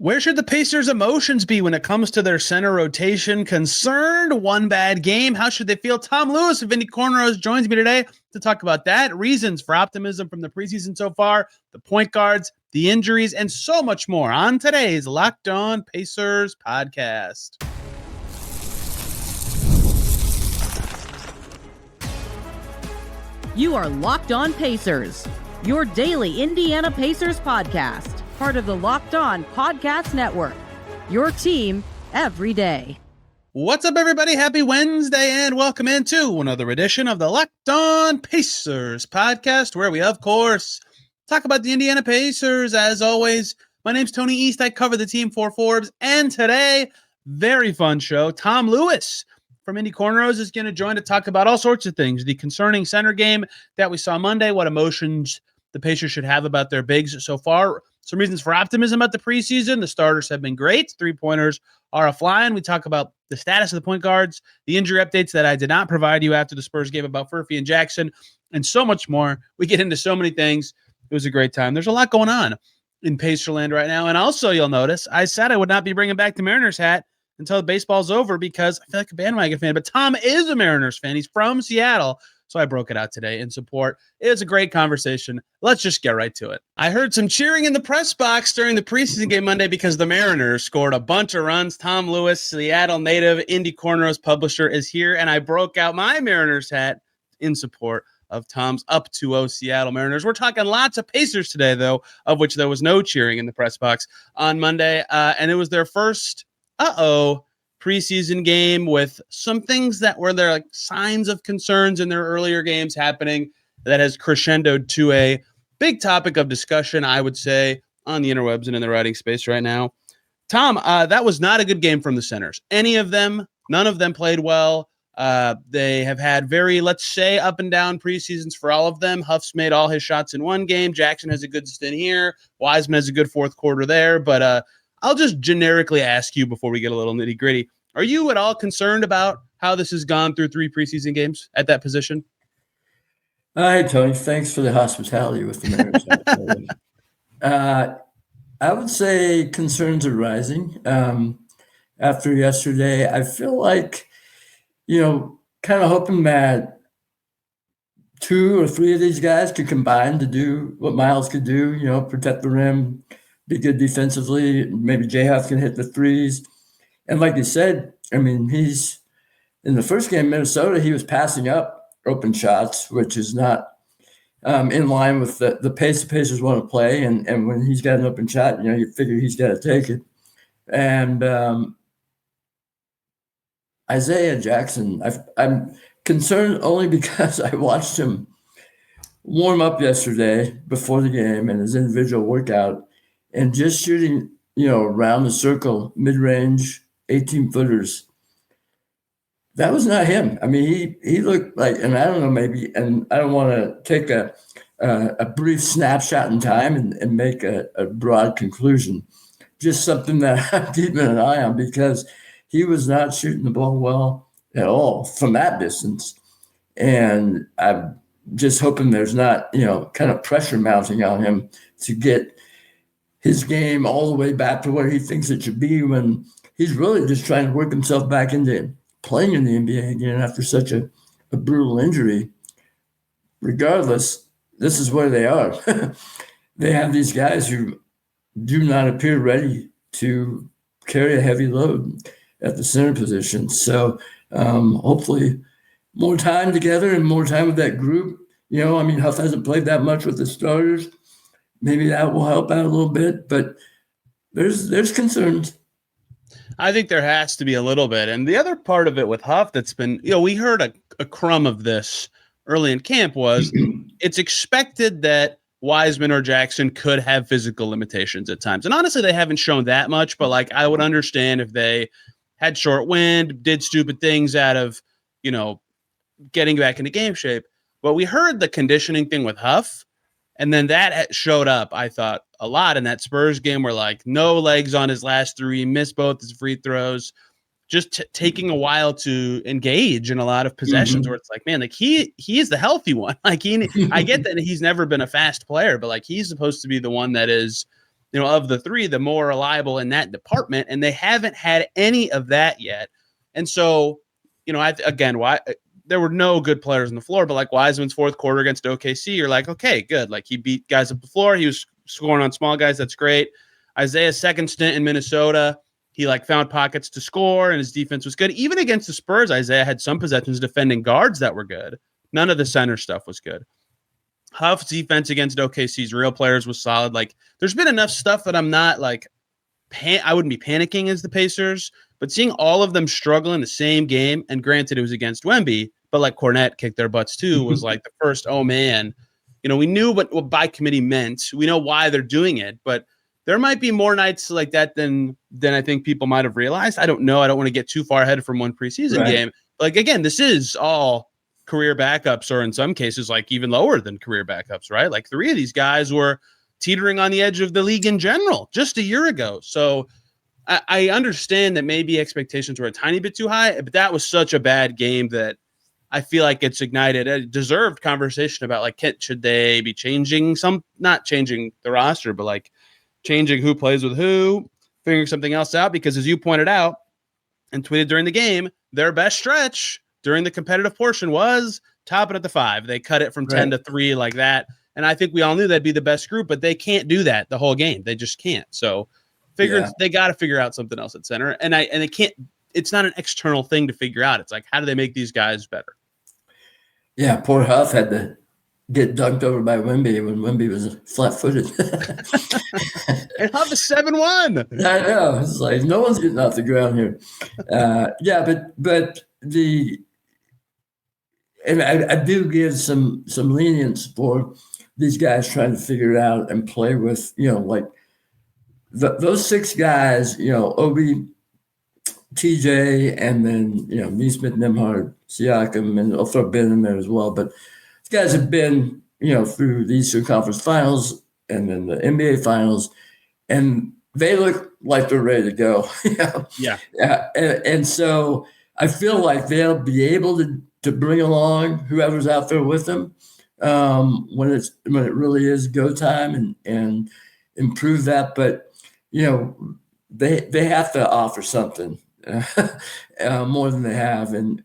Where should the Pacers' emotions be when it comes to their center rotation? Concerned? One bad game? How should they feel? Tom Lewis of Indy Cornrows joins me today to talk about that, reasons for optimism from the preseason so far, the point guards, the injuries, and so much more on today's Locked On Pacers podcast. You are Locked On Pacers, your daily Indiana Pacers podcast. Part of the Locked On Podcast Network, your team every day. What's up, everybody? Happy Wednesday, and welcome into another edition of the Locked On Pacers podcast, where we, of course, talk about the Indiana Pacers. As always, my name's Tony East. I cover the team for Forbes, and today, very fun show. Tom Lewis from Indy Cornrows is going to join to talk about all sorts of things. The concerning center game that we saw Monday, what emotions the Pacers should have about their bigs so far. Some reasons for optimism about the preseason. The starters have been great. Three-pointers are flying. We talk about the status of the point guards, the injury updates that I did not provide you after the Spurs game about Furphy and Jackson, and so much more. We get into so many things. It was a great time. There's a lot going on in Pacerland right now. And also, you'll notice, I said I would not be bringing back the Mariners hat until baseball's over because I feel like a bandwagon fan. But Tom is a Mariners fan. He's from Seattle. So I broke it out today in support. It was a great conversation. Let's just get right to it. I heard some cheering in the press box during the preseason game Monday because the Mariners scored a bunch of runs. Tom Lewis, Seattle native, Indy Cornrows publisher, is here, and I broke out my Mariners hat in support of Tom's up 2-0 Seattle Mariners. We're talking lots of Pacers today, though, of which there was no cheering in the press box on Monday, and it was their first preseason game with some things that were there, like signs of concerns in their earlier games happening that has crescendoed to a big topic of discussion, I would say, on the interwebs and in the writing space right now. Tom, that was not a good game from the centers. Any of them, none of them played well. They have had very, let's say, up and down preseasons for all of them. Huff's made all his shots in one game. Jackson has a good stint here. Wiseman has a good fourth quarter there. But I'll just generically ask you before we get a little nitty gritty. Are you at all concerned about how this has gone through three preseason games at that position? Hi, Tony. Thanks for the hospitality with the Mariners. I would say concerns are rising. After yesterday, I feel like, kind of hoping that two or three of these guys could combine to do what Miles could do, protect the rim, be good defensively. Maybe J-Huff can hit the threes. And like you said, I mean, he's in the first game, Minnesota, he was passing up open shots, which is not in line with the pace the Pacers want to play. And when he's got an open shot, you figure he's got to take it. And Isaiah Jackson, I'm concerned only because I watched him warm up yesterday before the game and his individual workout and just shooting, around the circle, mid-range, 18-footers. That was not him. I mean, he looked like, and I don't know, maybe, and I don't want to take a brief snapshot in time and make a broad conclusion. Just something that I'm keeping an eye on because he was not shooting the ball well at all from that distance. And I'm just hoping there's not, kind of pressure mounting on him to get his game all the way back to where he thinks it should be when he's really just trying to work himself back into playing in the NBA again after such a brutal injury. Regardless, this is where they are. They have these guys who do not appear ready to carry a heavy load at the center position. So hopefully more time together and more time with that group. Huff hasn't played that much with the starters. Maybe that will help out a little bit, but there's concerns. I think there has to be a little bit. And the other part of it with Huff that's been, we heard a crumb of this early in camp was it's expected that Wiseman or Jackson could have physical limitations at times. And honestly, they haven't shown that much, but I would understand if they had short wind, did stupid things out of, getting back into game shape. But we heard the conditioning thing with Huff. And then that showed up, I thought, a lot in that Spurs game where, no legs on his last three, missed both his free throws, just taking a while to engage in a lot of possessions where it's he is the healthy one. I get that he's never been a fast player, but he's supposed to be the one that is of the three, the more reliable in that department, and they haven't had any of that yet. And so, why there were no good players on the floor, but like Wiseman's fourth quarter against OKC, you're like, okay, good. Like he beat guys up the floor. He was scoring on small guys. That's great. Isaiah's second stint in Minnesota, he like found pockets to score and his defense was good. Even against the Spurs, Isaiah had some possessions defending guards that were good. None of the center stuff was good. Huff's defense against OKC's real players was solid. Like there's been enough stuff that I'm not like, I wouldn't be panicking as the Pacers, but seeing all of them struggle in the same game, and granted it was against Wemby, but like Cornet kicked their butts too, was like the first, oh man, we knew what by committee meant. We know why they're doing it, but there might be more nights like that than I think people might have realized. I don't know. I don't want to get too far ahead from one preseason game. Like, again, this is all career backups, or in some cases, like even lower than career backups, right? Like three of these guys were teetering on the edge of the league in general just a year ago. So I understand that maybe expectations were a tiny bit too high, but that was such a bad game that I feel like it's ignited a deserved conversation about like, should they be changing not changing the roster, but like changing who plays with who, figuring something else out, because as you pointed out and tweeted during the game, their best stretch during the competitive portion was topping at the 5. They cut it from 10 to 3 like that. And I think we all knew that'd be the best group, but they can't do that the whole game. They just can't. So they got to figure out something else at center. And they can't, it's not an external thing to figure out. It's like, how do they make these guys better? Yeah. Poor Huff had to get dunked over by Wemby when Wemby was flat-footed. And Huff is 7-1. I know. It's like no one's getting off the ground here. But I do give some lenience for these guys trying to figure it out and play with, like those 6 guys, Obi, TJ, and then, Neesmith, Nembhard, Siakam, and I'll throw Ben in there as well. But these guys have been, through the Eastern Conference Finals and then the NBA Finals, and they look like they're ready to go. Yeah. And so I feel like they'll be able to bring along whoever's out there with them when it really is go time and improve that. But, they have to offer something more than they have. And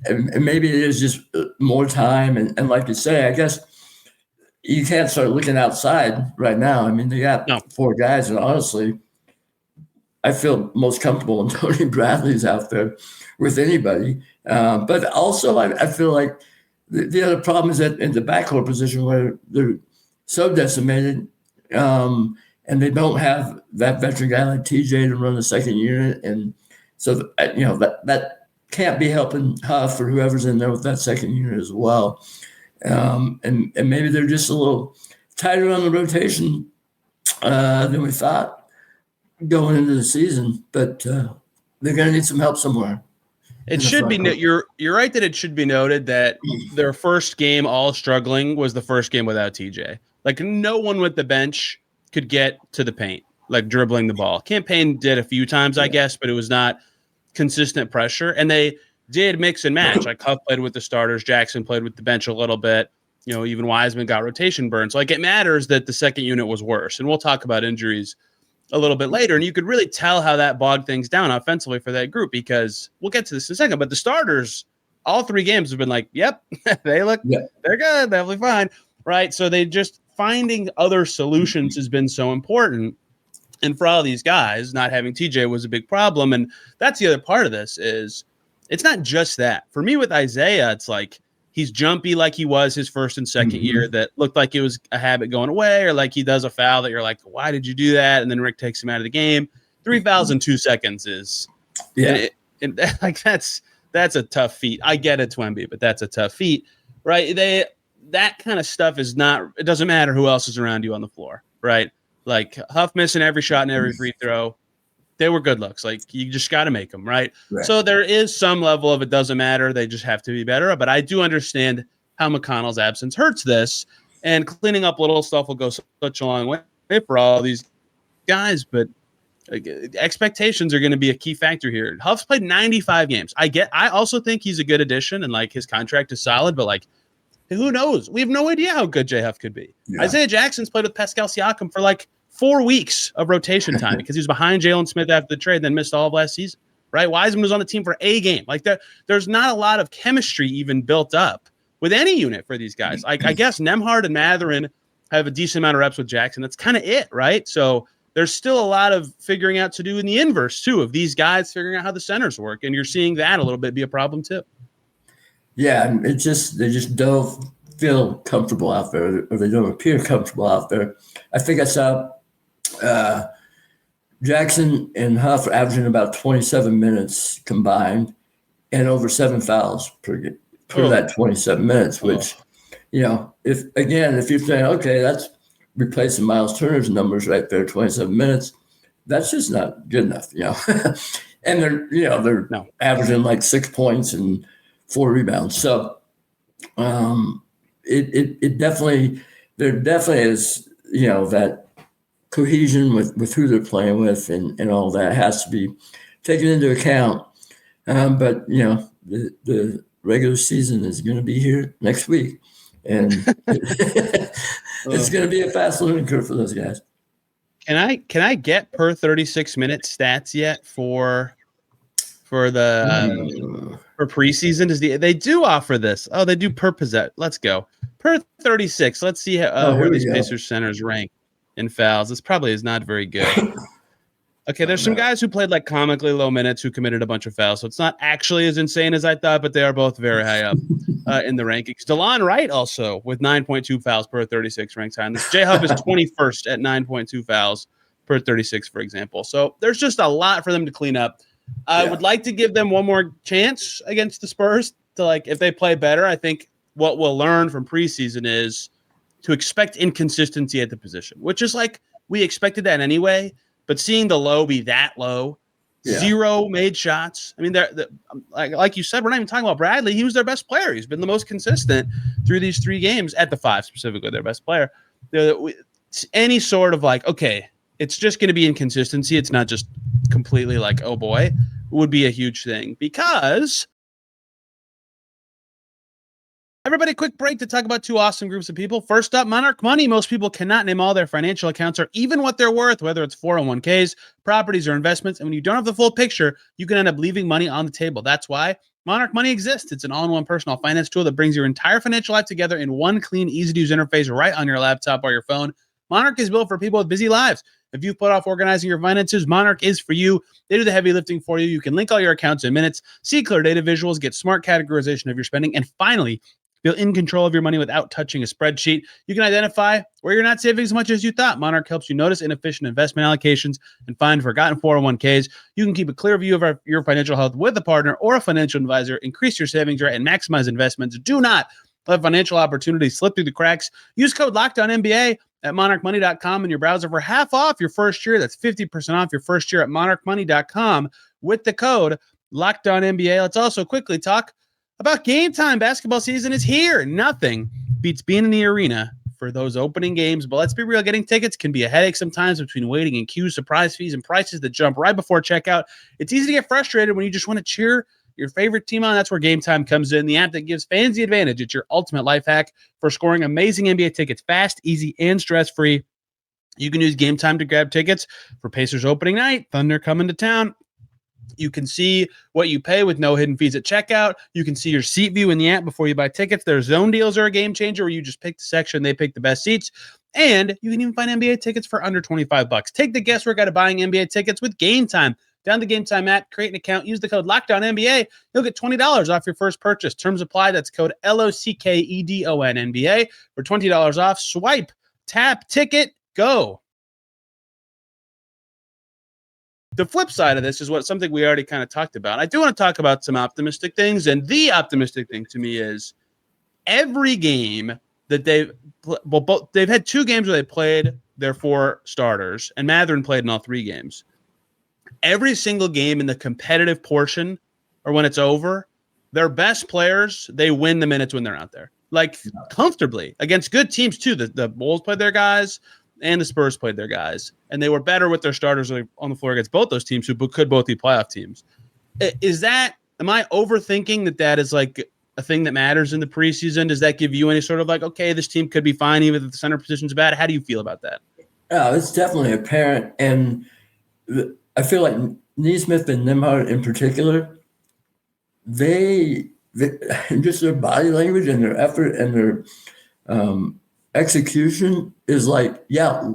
maybe it is just more time. And like you say, I guess you can't start looking outside right now. I mean, they got 4 guys, and honestly, I feel most comfortable when Tony Bradley's out there with anybody. But also, I feel like the other problem is that in the backcourt position where they're so decimated, and they don't have that veteran guy like TJ to run the second unit. And so, that can't be helping Huff or whoever's in there with that second unit as well. And maybe they're just a little tighter on the rotation than we thought going into the season, but they're going to need some help somewhere. It should be you're right that it should be noted that their first game all struggling was the first game without TJ. Like no one with the bench could get to the paint, like dribbling the ball. Campaign did a few times, I guess, but it was not consistent pressure. And they did mix and match. Like Huff played with the starters, Jackson played with the bench a little bit. Even Wiseman got rotation burn. So like it matters that the second unit was worse. And we'll talk about injuries a little bit later. And you could really tell how that bogged things down offensively for that group, because we'll get to this in a second. But the starters, all 3 games have been like, yep, they're good. They'll be fine. Right. So they just finding other solutions has been so important. And for all these guys, not having TJ was a big problem. And that's the other part of this is it's not just that. For me with Isaiah, it's like he's jumpy like he was his first and second year that looked like it was a habit going away, or like he does a foul that you're like, why did you do that? And then Rick takes him out of the game. 3 fouls in 2 seconds is like that's a tough feat. I get it, Wemby, but that's a tough feat, right? That kind of stuff is not, it doesn't matter who else is around you on the floor, right? Like Huff missing every shot and every free throw. They were good looks. Like you just got to make them, right? So there is some level of it doesn't matter. They just have to be better. But I do understand how McConnell's absence hurts this, and cleaning up little stuff will go such a long way for all these guys. But expectations are going to be a key factor here. Huff's played 95 games. I also think he's a good addition, and like his contract is solid, but like who knows? We have no idea how good J-Huff could be. Yeah. Isaiah Jackson's played with Pascal Siakam for like 4 weeks of rotation time because he was behind Jalen Smith after the trade, then missed all of last season, right? Wiseman was on the team for a game. Like there's not a lot of chemistry even built up with any unit for these guys. I guess Nembhard and Mathurin have a decent amount of reps with Jackson. That's kind of it, right? So there's still a lot of figuring out to do in the inverse, too, of these guys figuring out how the centers work. And you're seeing that a little bit be a problem, too. Yeah, they just don't feel comfortable out there, or they don't appear comfortable out there. I think I saw Jackson and Huff are averaging about 27 minutes combined and over 7 fouls per that 27 minutes, which, if you're saying, okay, that's replacing Miles Turner's numbers right there, 27 minutes, that's just not good enough, And they're averaging like 6 points and 4 rebounds. So it definitely, there definitely is, that cohesion with who they're playing with and all that has to be taken into account. But the regular season is going to be here next week, and it's going to be a fast learning curve for those guys. Can I get per 36-minute stats yet for the for preseason? They do offer this? Oh, they do per possession. Let's go per 36. Let's see how where these Pacers centers rank in fouls. This probably is not very good. Okay, there's some guys who played like comically low minutes who committed a bunch of fouls, so it's not actually as insane as I thought, but they are both very high up in the rankings. DeLon Wright also with 9.2 fouls per 36 ranks high. And this J-Hub is 21st at 9.2 fouls per 36, for example. So there's just a lot for them to clean up. I would like to give them one more chance against the Spurs to, like, if they play better. I think what we'll learn from preseason is to expect inconsistency at the position, which is like we expected that anyway. But seeing the low be that low, 0 made shots. I mean, like you said, we're not even talking about Bradley. He was their best player. He's been the most consistent through these 3 games at the 5, specifically their best player. Any sort of like, okay, it's just going to be inconsistency. It's not just completely like, oh boy, would be a huge thing because everybody, quick break to talk about 2 awesome groups of people. First up, Monarch Money. Most people cannot name all their financial accounts or even what they're worth, whether it's 401ks, properties, or investments. And when you don't have the full picture, you can end up leaving money on the table. That's why Monarch Money exists. It's an all-in-one personal finance tool that brings your entire financial life together in one clean, easy-to-use interface right on your laptop or your phone. Monarch is built for people with busy lives. If you've put off organizing your finances, Monarch is for you. They do the heavy lifting for you. You can link all your accounts in minutes, see clear data visuals, get smart categorization of your spending, and finally, feel in control of your money without touching a spreadsheet. You can identify where you're not saving as much as you thought. Monarch helps you notice inefficient investment allocations and find forgotten 401ks. You can keep a clear view of your financial health with a partner or a financial advisor, increase your savings rate, and maximize investments. Do not let financial opportunities slip through the cracks. Use code LOCKEDONNBA at monarchmoney.com in your browser for half off your first year. That's 50% off your first year at monarchmoney.com with the code LOCKEDONNBA. Let's also quickly talk about Gametime. Basketball season is here. Nothing beats being in the arena for those opening games. But let's be real, getting tickets can be a headache sometimes between waiting in queues, surprise fees, and prices that jump right before checkout. It's easy to get frustrated when you just want to cheer your favorite team on. That's where Gametime comes in, the app that gives fans the advantage. It's your ultimate life hack for scoring amazing NBA tickets fast, easy, and stress-free. You can use Gametime to grab tickets for Pacers opening night, Thunder coming to town. You can see what you pay with no hidden fees at checkout. You can see your seat view in the app before you buy tickets. Their zone deals are a game changer where you just pick the section, they pick the best seats. And you can even find NBA tickets for under $25. Take the guesswork out of buying NBA tickets with Gametime. Download the Gametime app, create an account, use the code LOCKEDONNBA. You'll get $20 off your first purchase. Terms apply. That's code LOCKEDONNBA for $20 off. Swipe, tap, ticket, go. The flip side of this is something we already kind of talked about. I do want to talk about some optimistic things, and the optimistic thing to me is every game that they've had 2 games where they played their 4 starters, and Mathurin played in all 3 games. Every single game in the competitive portion, or when it's over, their best players, they win the minutes when they're out there, like comfortably against good teams too. The Bulls played their guys, and the Spurs played their guys, and they were better with their starters on the floor against both those teams who could both be playoff teams. Am I overthinking that is like a thing that matters in the preseason? Does that give you any sort of like, okay, this team could be fine even if the center position's bad? How do you feel about that? It's definitely apparent. And I feel like Nesmith and Nembhard in particular, they just their body language and their effort and their execution is like, yeah,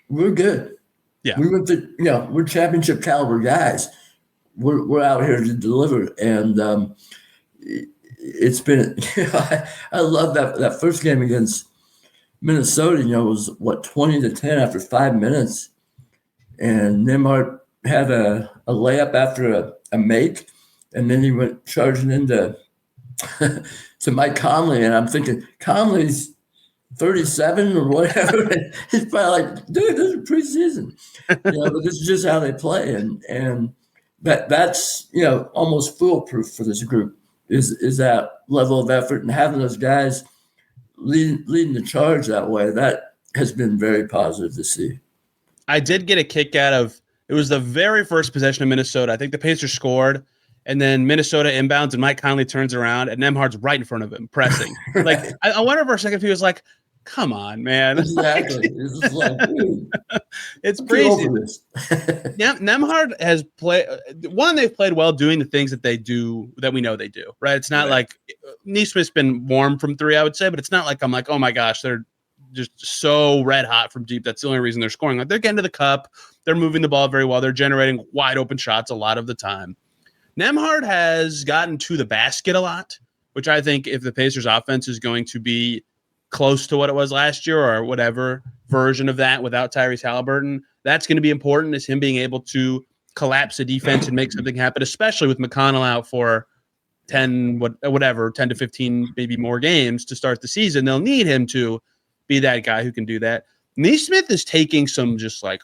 we're good. Yeah. We went to, we're championship caliber guys. We're out here to deliver. And it's been, I love that first game against Minnesota, it was 20-10 after 5 minutes. And Nembhard had a layup after a make. And then he went charging into to Mike Conley. And I'm thinking, Conley's 37 or whatever. He's probably like, dude, this is preseason. But this is just how they play. And that's almost foolproof for this group is that level of effort and having those guys leading the charge that way. That has been very positive to see. I did get a kick out of it was the very first possession of Minnesota. I think the Pacers scored, and then Minnesota inbounds, and Mike Conley turns around, and Nembhard's right in front of him, pressing. Right. Like I wonder for a second if he was like, "Come on, man!" Exactly. It's just like, dude, it's crazy. Nembhard has played. They've played well doing the things that they do that we know they do. Right? It's not like Nesmith's been warm from three, I would say, but it's not like I'm like, oh my gosh, they're just so red hot from deep. That's the only reason they're scoring. Like they're getting to the cup, they're moving the ball very well, they're generating wide open shots a lot of the time. Nembhard has gotten to the basket a lot, which I think if the Pacers offense is going to be close to what it was last year or whatever version of that without Tyrese Haliburton, that's going to be important, is him being able to collapse a defense and make something happen, especially with McConnell out for 10 to 15, maybe more games to start the season. They'll need him to be that guy who can do that. Nesmith is taking some just like,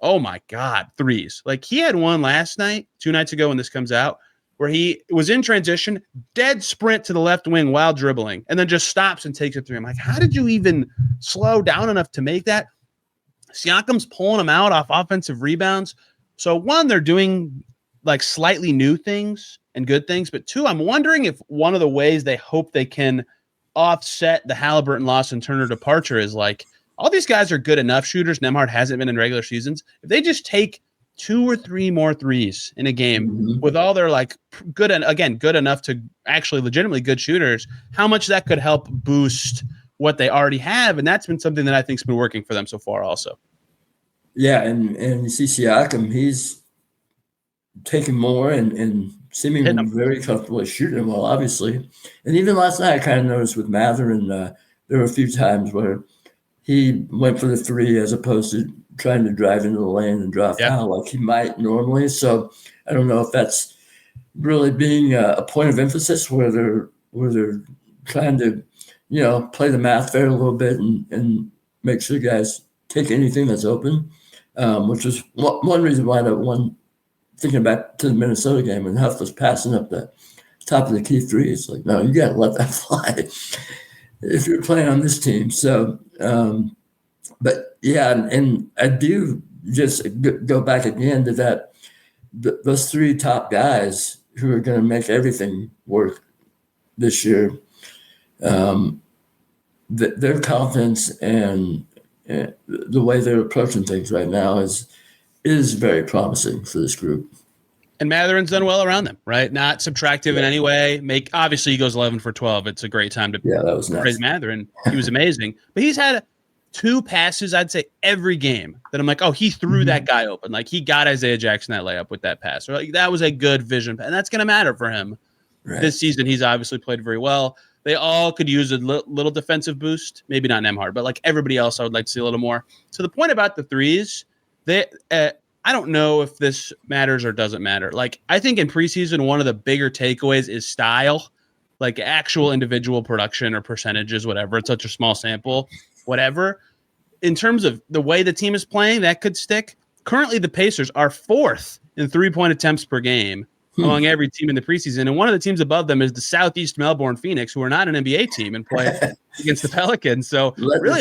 oh my God, threes. Like he had one last night, 2 nights ago when this comes out, where he was in transition, dead sprint to the left wing while dribbling, and then just stops and takes a three. I'm like, how did you even slow down enough to make that? Siakam's pulling him out off offensive rebounds. So one, they're doing like slightly new things and good things, but two, I'm wondering if one of the ways they hope they can offset the Haliburton loss and Turner departure is like, all these guys are good enough shooters. Nembhard hasn't been in regular seasons. If they just take 2 or 3 more threes in a game with all their like good enough to actually legitimately good shooters, how much that could help boost what they already have. And that's been something that I think's been working for them so far also. Yeah. And you see Siakam, he's taking more and seemingly very comfortable shooting well, obviously. And even last night, I kind of noticed with Mathurin, there were a few times where he went for the three as opposed to trying to drive into the lane and draw a foul like he might normally. So I don't know if that's really being a point of emphasis where they're trying to, play the math fair a little bit and make sure guys take anything that's open, which is one reason why thinking back to the Minnesota game and Huff was passing up the top of the key three. It's like, no, you got to let that fly if you're playing on this team. So, but yeah, and I do just go back again to those 3 top guys who are going to make everything work this year. Their confidence and the way they're approaching things right now is very promising for this group. And Mathurin's done well around them, right? Not subtractive in any way. Obviously he goes 11 for 12. It's a great time to that was nice. Praise Mathurin. He was amazing. But he's had 2 passes, I'd say, every game that I'm like, oh, he threw that guy open. Like he got Isaiah Jackson that layup with that pass. Or like that was a good vision. And that's going to matter for him. Right. This season, he's obviously played very well. They all could use a little defensive boost. Maybe not Nembhard, but like everybody else, I would like to see a little more. To the point about the threes, I don't know if this matters or doesn't matter. Like, I think in preseason, one of the bigger takeaways is style, like actual individual production or percentages, whatever. It's such a small sample, whatever. In terms of the way the team is playing, that could stick. Currently, the Pacers are 4th in 3-point attempts per game among every team in the preseason. And one of the teams above them is the Southeast Melbourne Phoenix, who are not an NBA team and play against the Pelicans. So really,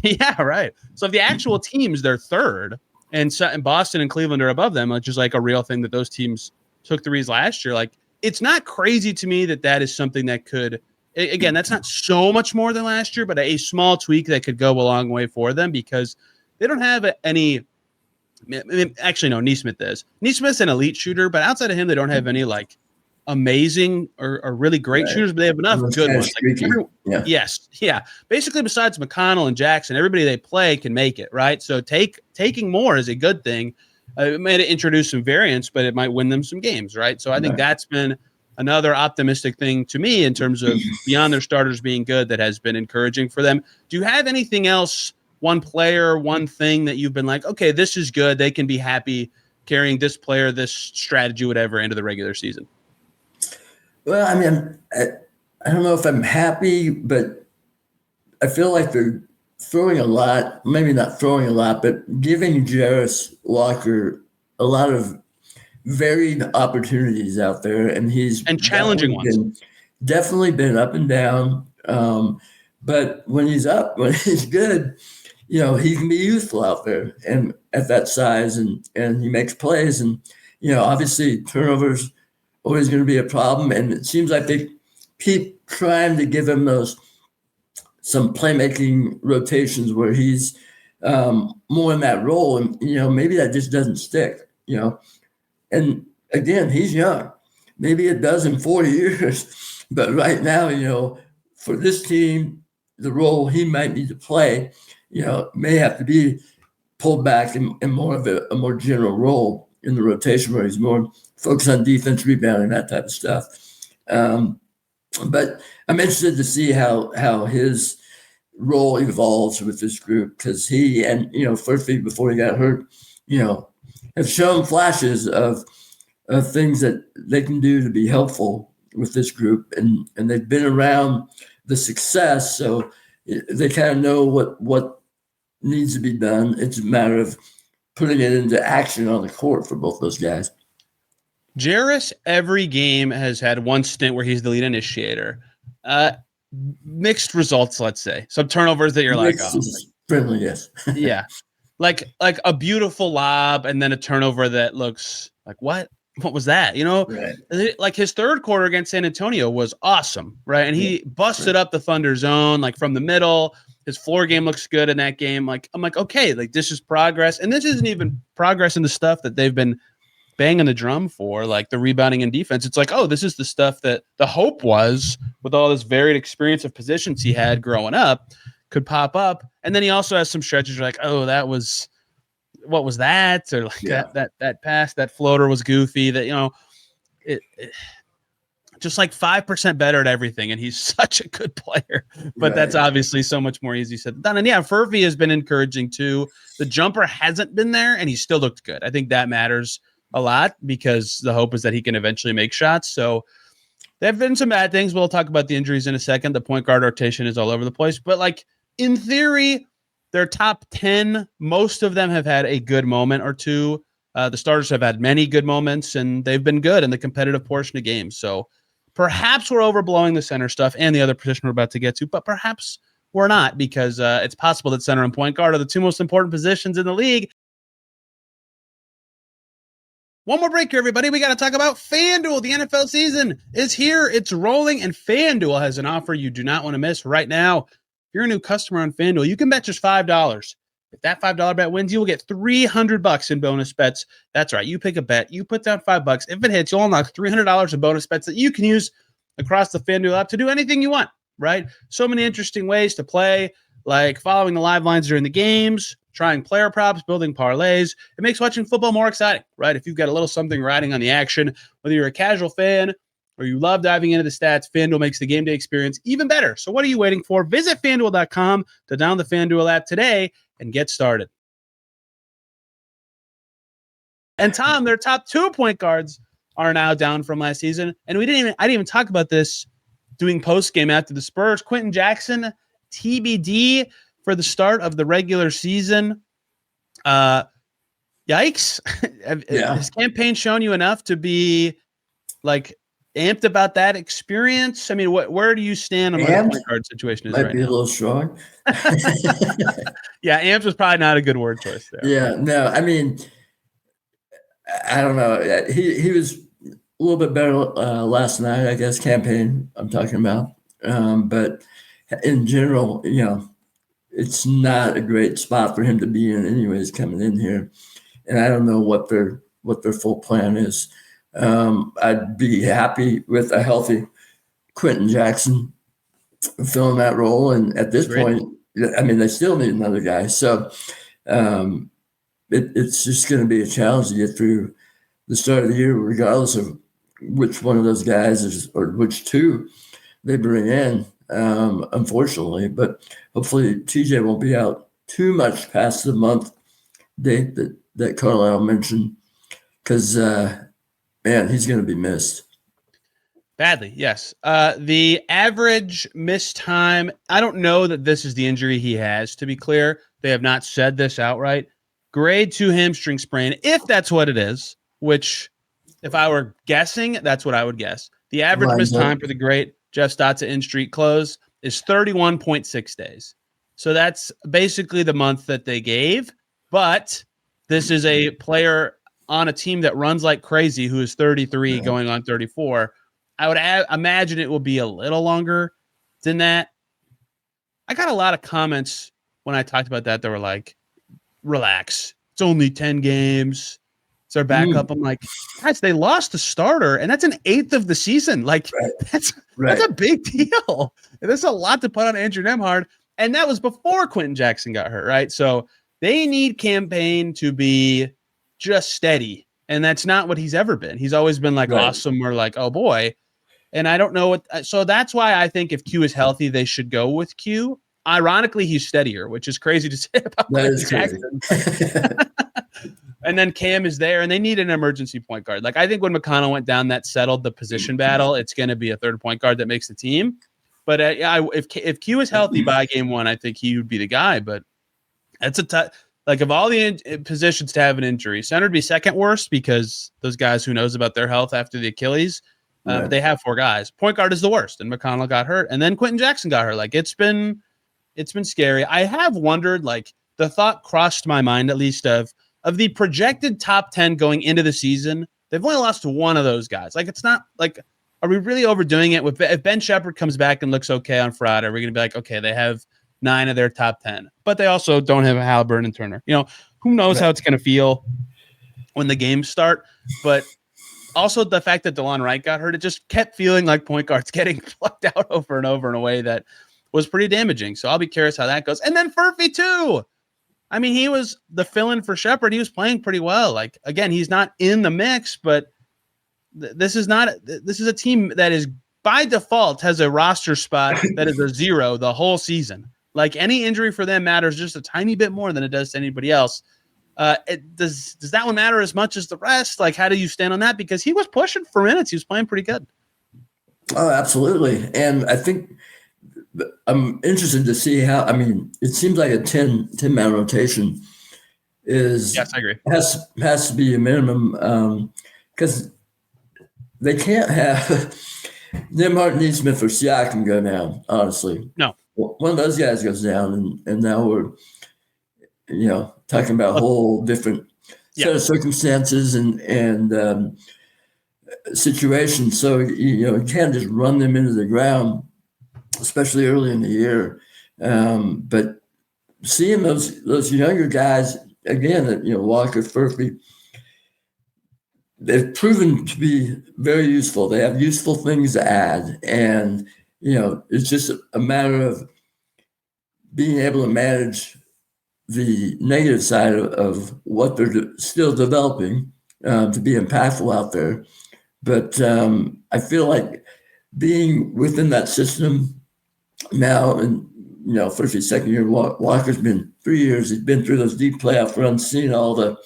yeah, right. So if the actual teams, they're 3rd. And Boston and Cleveland are above them, which is like a real thing that those teams took threes last year. Like it's not crazy to me that is something that could, again, that's not so much more than last year, but a small tweak that could go a long way for them because they don't have any. Actually, no, Neesmith is. Neesmith's an elite shooter, but outside of him, they don't have any like amazing or really great shooters, but they have enough good ones. Like Yes. Yeah. Basically, besides McConnell and Jackson, everybody they play can make it, right? So taking more is a good thing. It might introduce some variance, but it might win them some games, right? So I think that's been another optimistic thing to me in terms of beyond their starters being good that has been encouraging for them. Do you have anything else, one player, one thing that you've been like, okay, this is good. They can be happy carrying this player, this strategy, whatever, into the regular season? Well, I mean, I don't know if I'm happy, but I feel like they're throwing a lot, maybe not throwing a lot, but giving Jarris Walker a lot of varied opportunities out there. And he's challenging ones. Definitely been up and down. But when he's good, he can be useful out there and at that size and he makes plays. And, obviously turnovers always going to be a problem. And it seems like they keep trying to give him some playmaking rotations where he's more in that role. And, maybe that just doesn't stick, And again, he's young. Maybe it does in 4 years. But right now, for this team, the role he might need to play, may have to be pulled back in more of a more general role in the rotation where he's more focused on defense, rebounding, that type of stuff. But I'm interested to see how his role evolves with this group because he and, Furphy, before he got hurt, have shown flashes of things that they can do to be helpful with this group. And they've been around the success, so they kind of know what needs to be done. It's a matter of putting it into action on the court for both those guys. Jarris, every game has had one stint where he's the lead initiator. Mixed results, let's say. Some turnovers that you're friendly, yes. Yeah. Like a beautiful lob and then a turnover that looks like, what was that? Right. Like his third quarter against San Antonio was awesome, right? And he busted up the Thunder zone, like from the middle. His floor game looks good in that game. Like, I'm like, okay, like this is progress. And this isn't even progress in the stuff that they've been banging the drum for, like the rebounding and defense. It's like, oh, this is the stuff that the hope was with all this varied experience of positions he had growing up could pop up. And then he also has some stretches like, oh, what was that? Or like that pass, that floater was goofy, that, it just like 5% better at everything. And he's such a good player, but that's obviously so much more easy said than done. And Furphy has been encouraging too. The jumper hasn't been there and he still looked good. I think that matters a lot because the hope is that he can eventually make shots. So there have been some bad things. We'll talk about the injuries in a second. The point guard rotation is all over the place, but like in theory, their top 10, most of them have had a good moment or two. The starters have had many good moments and they've been good in the competitive portion of games. So perhaps we're overblowing the center stuff and the other position we're about to get to, but perhaps we're not because it's possible that center and point guard are the two most important positions in the league. One more break here, everybody. We got to talk about FanDuel. The NFL season is here. It's rolling, and FanDuel has an offer you do not want to miss right now. If you're a new customer on FanDuel, you can bet just $5. If that $5 bet wins, you will get $300 in bonus bets. That's right. You pick a bet. You put down $5. If it hits, you'll unlock $300 in bonus bets that you can use across the FanDuel app to do anything you want, right? So many interesting ways to play, like following the live lines during the games, trying player props, building parlays. It makes watching football more exciting, right? If you've got a little something riding on the action, whether you're a casual fan or you love diving into the stats, FanDuel makes the game day experience even better. So what are you waiting for? Visit FanDuel.com to download the FanDuel app today and get started. And Tom, their top 2 point guards are now down from last season. And I didn't even talk about this doing post game after the Spurs. Quenton Jackson, TBD for the start of the regular season. Yikes. Has campaign shown you enough to be like amped about that experience? I mean, where do you stand on what the point guard situation is might right be now? A little strong. Yeah, amped was probably not a good word choice there. Yeah, no, I mean, I don't know. He was little bit better last night, I guess, campaign I'm talking about. But in general, it's not a great spot for him to be in anyways coming in here. And I don't know what their full plan is. I'd be happy with a healthy Quenton Jackson filling that role. And at this point, I mean, they still need another guy. So it's just going to be a challenge to get through the start of the year, regardless of which one of those guys is, or which two they bring in, unfortunately. But hopefully TJ won't be out too much past the month date that Carlisle mentioned, because, man, he's going to be missed. Badly, yes. The average missed time, I don't know that this is the injury he has, to be clear. They have not said this outright. Grade 2 hamstring sprain, if that's what it is, which if I were guessing, that's what I would guess. The average missed time for the great Jeff Stotza in-street close is 31.6 days. So that's basically the month that they gave. But this is a player on a team that runs like crazy who is 33 going on 34. I would imagine it will be a little longer than that. I got a lot of comments when I talked about that. They were like, relax. It's only 10 games. It's our backup. I'm like, guys, they lost a starter, and that's an eighth of the season. Like, that's a big deal. There's a lot to put on Andrew Nembhard, and that was before Quenton Jackson got hurt, right? So they need campaign to be just steady, and that's not what he's ever been. He's always been like awesome or like, oh boy. And I don't know what. So that's why I think if Q is healthy, they should go with Q. Ironically, he's steadier, which is crazy to say about Quenton Jackson. And then Cam is there, and they need an emergency point guard. Like, I think when McConnell went down, that settled the position battle. It's going to be a third point guard that makes the team. But if Q is healthy by game one, I think he would be the guy. But that's a tough. Like, of all the positions to have an injury, center would be second worst because those guys who knows about their health after the Achilles. They have 4 guys. Point guard is the worst, and McConnell got hurt, and then Quenton Jackson got hurt. Like, it's been scary. I have wondered, like, the thought crossed my mind at least of the projected top 10 going into the season. They've only lost to one of those guys. Like, it's not like, are we really overdoing it? If Ben Shepherd comes back and looks okay on Friday, we're going to be like, okay, they have 9 of their top 10, but they also don't have a Haliburton and Turner. Who knows how it's going to feel when the games start, but also the fact that DeLon Wright got hurt, it just kept feeling like point guards getting plucked out over and over in a way that was pretty damaging. So I'll be curious how that goes. And then Furphy too. I mean, he was the fill-in for Shepherd. He was playing pretty well. Like, again, he's not in the mix, but this is a team that is by default has a roster spot that is a 0 the whole season. Like, any injury for them matters just a tiny bit more than it does to anybody else. Does that one matter as much as the rest? Like, how do you stand on that? Because he was pushing for minutes. He was playing pretty good. Oh, absolutely. And I think I'm interested to see how, I mean, it seems like a 10-man rotation is, yes, I agree, has to be a minimum, because they can't have Nembhard, Neesmith, or Siakam go down, honestly. No. One of those guys goes down, and now we're, talking about a whole different set of circumstances and situations. So, you can't just run them into the ground, especially early in the year. But seeing those younger guys, again, Walker, Furphy, they've proven to be very useful. They have useful things to add. And, it's just a matter of being able to manage the negative side of what they're still developing to be impactful out there. But I feel like being within that system now, and Furphy's second year, Walker's been 3 years. He's been through those deep playoff runs, seen all the,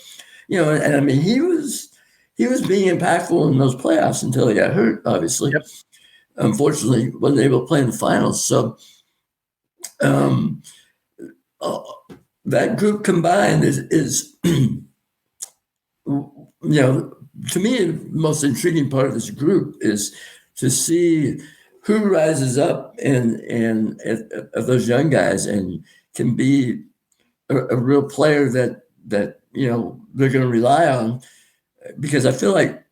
and I mean, he was being impactful in those playoffs until he got hurt, obviously. Yep. Unfortunately, wasn't able to play in the finals. So that group combined is to me, the most intriguing part of this group is to see who rises up and of those young guys and can be a real player that they're going to rely on. Because I feel like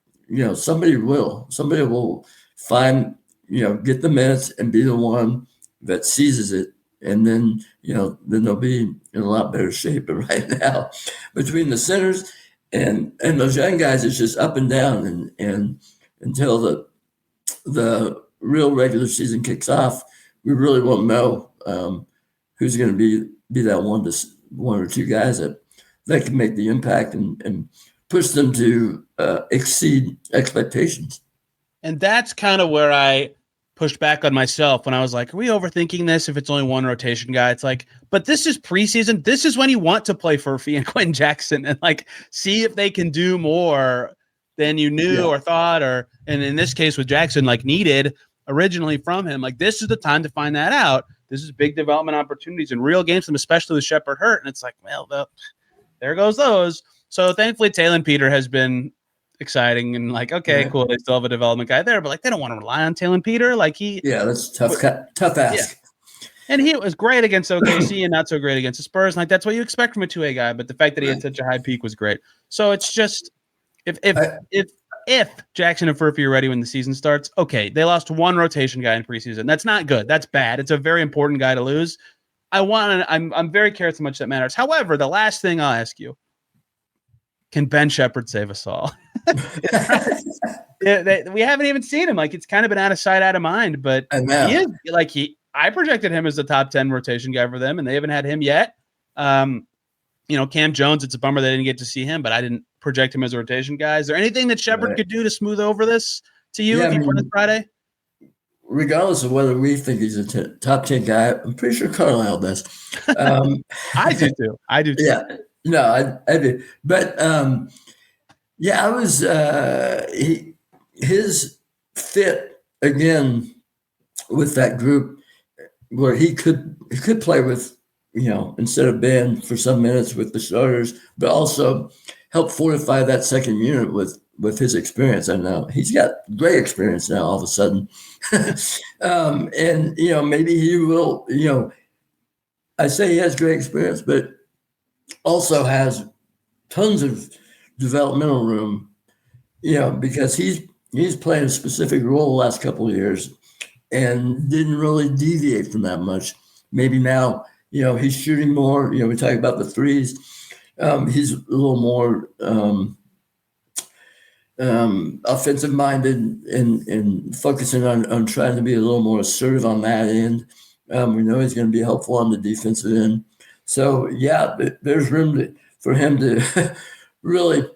somebody will find, get the minutes and be the one that seizes it. And then, then they'll be in a lot better shape. But right now, between the centers and those young guys, it's just up and down. And until the real regular season kicks off, we really won't know who's going to be that one or two guys that can make the impact and push them to exceed expectations. And that's kind of where I pushed back on myself when I was like, are we overthinking this if it's only one rotation guy? It's like, but this is preseason. This is when you want to play Furphy and Quenton Jackson and like see if they can do more than you knew or thought, and in this case with Jackson, like needed originally from him. Like this is the time to find that out. This is big development opportunities in real games, and especially with Shepard hurt. And it's like, well, there goes those. So thankfully, Taylor Peter has been exciting and like, okay, cool. They still have a development guy there, but like they don't want to rely on Taylor Peter. Like that's tough ask. Yeah. And he was great against OKC and not so great against the Spurs. Like that's what you expect from a 2A guy, but the fact that he had such a high peak was great. So it's just if Jackson and Furphy are ready when the season starts, okay, they lost one rotation guy in preseason. That's not good. That's bad. It's a very important guy to lose. I'm very curious how much that matters. However, the last thing I'll ask you, can Ben Shepard save us all? We haven't even seen him. Like it's kind of been out of sight, out of mind. But he is like I projected him as the top 10 rotation guy for them, and they haven't had him yet. Cam Jones. It's a bummer they didn't get to see him, but I didn't project him as a rotation guy. Is there anything that Shepard could do to smooth over this to you if he played this Friday? Regardless of whether we think he's a top 10 guy, I'm pretty sure Carlisle does. I do too. Yeah. No, I do. But I was his fit again with that group where he could play with, instead of Ben for some minutes with the starters, but also help fortify that second unit with his experience. I know he's got great experience now all of a sudden. And, maybe he will, I say he has great experience, but also has tons of developmental room, because he's played a specific role the last couple of years and didn't really deviate from that much. Maybe now, he's shooting more. We talk about the threes. He's a little more offensive minded and focusing on trying to be a little more assertive on that end. We know he's going to be helpful on the defensive end. So, there's room for him to really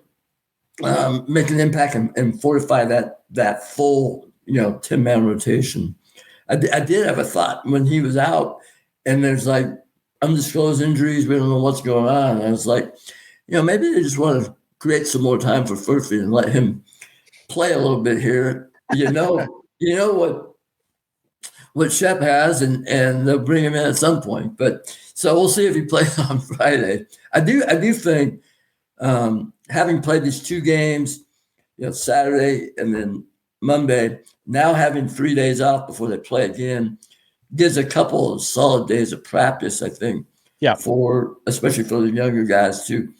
make an impact and fortify that full, 10-man rotation. I did have a thought when he was out, and there's like undisclosed injuries. We don't know what's going on. And I was like, maybe they just want to create some more time for Furphy and let him play a little bit here. What Shep has, and they'll bring him in at some point. But so we'll see if he plays on Friday. I do think having played these two games, Saturday and then Monday, now having 3 days off before they play again gives a couple of solid days of practice, I think. Yeah. Especially for the younger guys to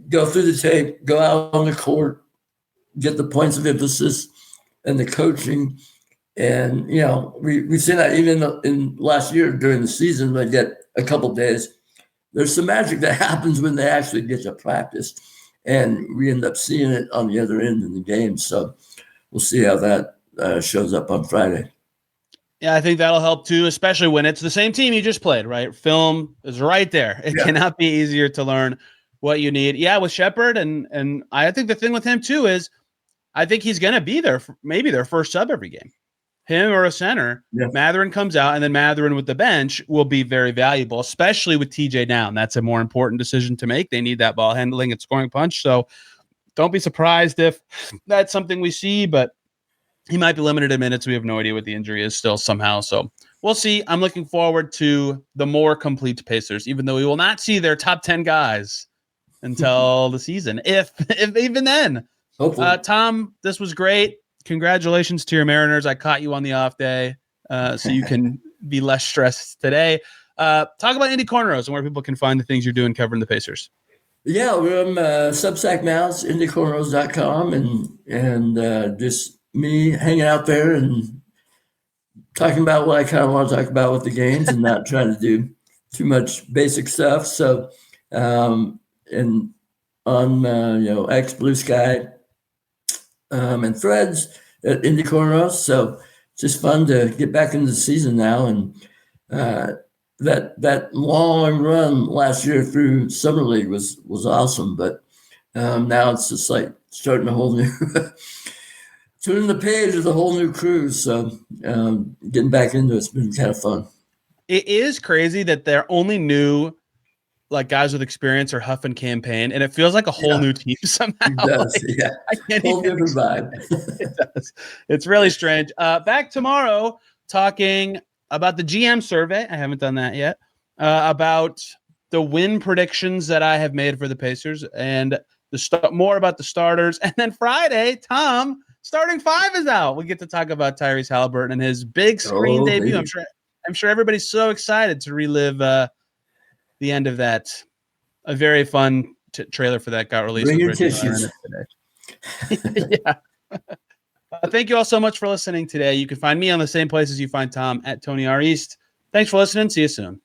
go through the tape, go out on the court, get the points of emphasis and the coaching. And, we've seen that even in last year during the season, they get a couple of days. There's some magic that happens when they actually get to practice, and we end up seeing it on the other end in the game. So we'll see how that shows up on Friday. Yeah, I think that'll help too, especially when it's the same team you just played, right? Film is right there. It cannot be easier to learn what you need. Yeah, with Shepard, and I think the thing with him too is I think he's going to be there for maybe their first sub every game. Him or a center, Mathurin comes out, and then Mathurin with the bench will be very valuable, especially with TJ down. That's a more important decision to make. They need that ball handling and scoring punch. So don't be surprised if that's something we see, but he might be limited in minutes. We have no idea what the injury is still somehow. So we'll see. I'm looking forward to the more complete Pacers, even though we will not see their top 10 guys until the season, if even then. Hopefully. Tom, this was great. Congratulations to your Mariners. I caught you on the off day, so you can be less stressed today. Talk about Indy Cornrows and where people can find the things you're doing covering the Pacers. Yeah, we're on Substack now. It's IndyCornrows.com, and just me hanging out there and talking about what I kind of want to talk about with the games, and not trying to do too much basic stuff. So, and on X, Blue Sky, and Threads at Indy Cornrows. So it's just fun to get back into the season now, and that long run last year through Summer League was awesome. But now it's just like starting a whole new turning the page with a whole new cruise. So getting back into it's been kind of fun. It is crazy that they're only new, like guys with experience or Huff and Campaign, and it feels like a whole new team somehow. It does, like, yeah. I can't Whole even different vibe. It does. It's really strange. Back tomorrow talking about the GM survey. I haven't done that yet. About the win predictions that I have made for the Pacers, and more about the starters. And then Friday, Tom, starting five is out. We get to talk about Tyrese Haliburton and his big screen debut. Baby. I'm sure everybody's so excited to relive the end of that. A very fun trailer for that got released. Bring your tissues today. Yeah. Thank you all so much for listening today. You can find me on the same places you find Tom at Tony R. East. Thanks for listening. See you soon.